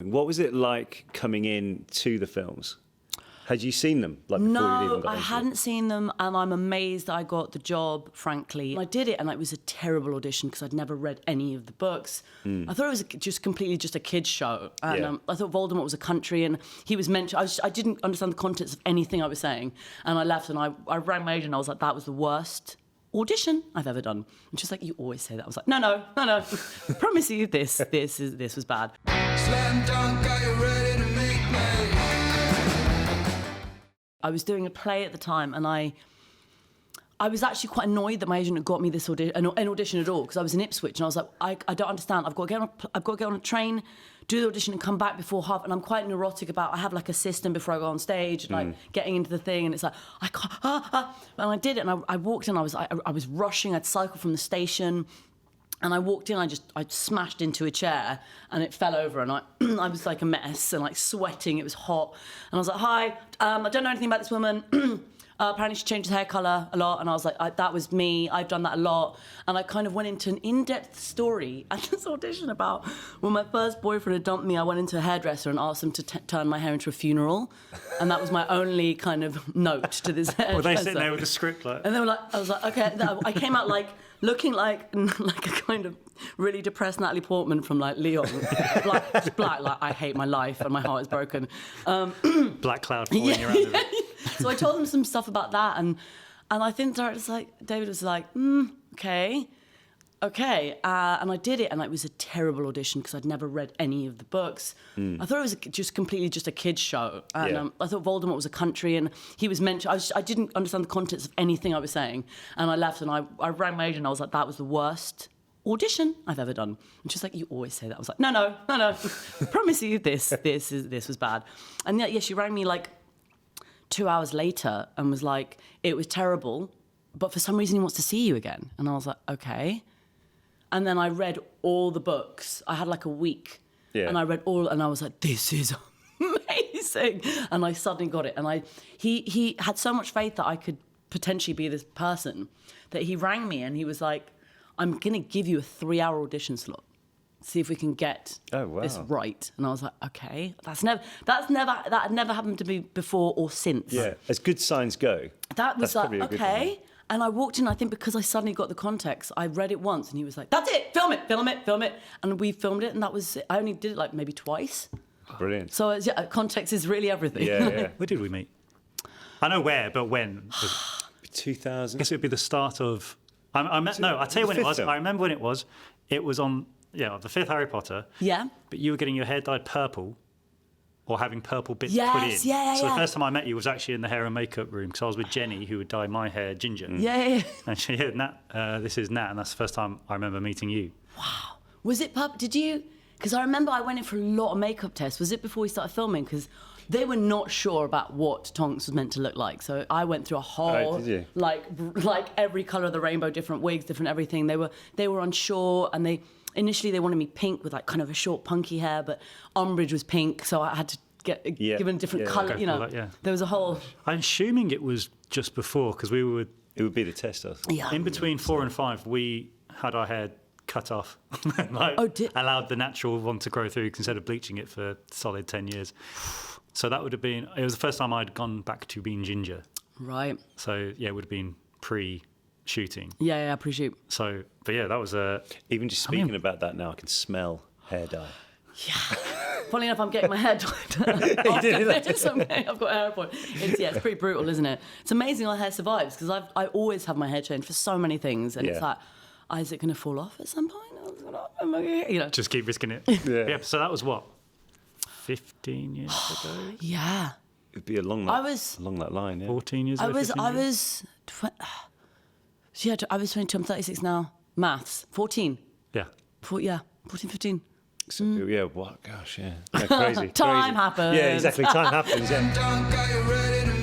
What was it like coming in to the films? Had you seen them before you even No, got I hadn't seen them, and I'm amazed that I got the job, frankly. I did it, and it was a terrible audition because I'd never read any of the books. I thought it was completely a kid's show. And I thought Voldemort was a country, and he was meant to... I didn't understand the contents of anything I was saying. And I left, and I rang my agent, and I was like, that was the worst audition I've ever done. And she's like, you always say that. I was like, no. Promise you this was bad. Slam dunk, are you ready to make me? I was doing a play at the time, and I was actually quite annoyed that my agent had got me this an audition at all, because I was in Ipswich, and I was like, I don't understand. I've got to get on a train, do the audition, and come back before half. And I'm quite neurotic about. I have like a system before I go on stage, like getting into the thing, and it's like I can't. And I did it, and I walked in. I was rushing. I'd cycled from the station. And I walked in, I smashed into a chair, and it fell over, and I was like a mess, and like sweating, it was hot. And I was like, hi, I don't know anything about this woman. Apparently she changed her hair colour a lot, and I was like, that was me, I've done that a lot. And I kind of went into an in-depth story at this audition about when my first boyfriend had dumped me. I went into a hairdresser and asked him to turn my hair into a funeral. And that was my only kind of note to this hairdresser. Were they sitting there with a script like? And they were like, I was like, okay. I came out like, looking like a kind of really depressed Natalie Portman from like Leon. Just black, like I hate my life and my heart is broken. Black cloud falling around him. So I told them some stuff about that, and I think the director's like, David was like, okay. And I did it, and it was a terrible audition because I'd never read any of the books. I thought it was completely a kid's show. And I thought Voldemort was a country, and he was meant to... I didn't understand the contents of anything I was saying. And I left, and I rang my agent, and I was like, that was the worst audition I've ever done. And she's like, you always say that. I was like, no. Promise you this was bad. And yeah, she rang me like 2 hours later and was like, it was terrible, but for some reason he wants to see you again. And I was like, okay. And then I read all the books. I had like a week. Yeah. And I read all, and I was like, this is amazing. And I suddenly got it. And he had so much faith that I could potentially be this person that he rang me and he was like, I'm going to give you a 3-hour audition slot. See if we can get this right. And I was like, okay. That had never happened to me before or since. Yeah, as good signs go. That was like, okay. And I walked in, I think because I suddenly got the context, I read it once and he was like, that's it, film it. And we filmed it, and that was it. I only did it like maybe twice. Brilliant. So context is really everything. Yeah. Where did we meet? I know where, but when? 2000? I guess it would be the start of... I'll tell you when it was. I remember when it was. It was on, the fifth Harry Potter. Yeah. But you were getting your hair dyed purple or having purple bits put in. Yeah. So the first time I met you was actually in the hair and makeup room because I was with Jenny, who would dye my hair ginger. Yeah. And she said, Nat, this is Nat, and that's the first time I remember meeting you. Wow. Was it purple? Did you... Because I remember I went in for a lot of makeup tests. Was it before we started filming? Because they were not sure about what Tonks was meant to look like. So I went through a whole, like every colour of the rainbow, different wigs, different everything. They were unsure, and initially they wanted me pink with like kind of a short punky hair, but Umbridge was pink, so I had to get given a different colour. There was a whole... I'm assuming it was just before, because we were... It would be the test, I think. Yeah. In between 4 and 5, we had our hair cut off, allowed the natural one to grow through instead of bleaching it for solid 10 years. So that would have been... It was the first time I'd gone back to being ginger. Right. So, it would have been pre-shooting. Yeah, pre-shoot. So, but that was a... Even just speaking about that now, I can smell hair dye. Yeah. Funny enough, I'm getting my hair dyed. I've got hair point. It's pretty brutal, isn't it? It's amazing how hair survives, because I always have my hair changed for so many things, and it's like, is it going to fall off at some point? Just keep risking it. Yeah. So that was what? 15 years ago? Yeah. It'd be along that line, 14 years ago, I was 22, I'm 36 now. Maths. 14. Yeah. 14, 15. So, what? Gosh, yeah. Crazy. Time happens. Yeah, exactly. Time happens, yeah. Are you ready to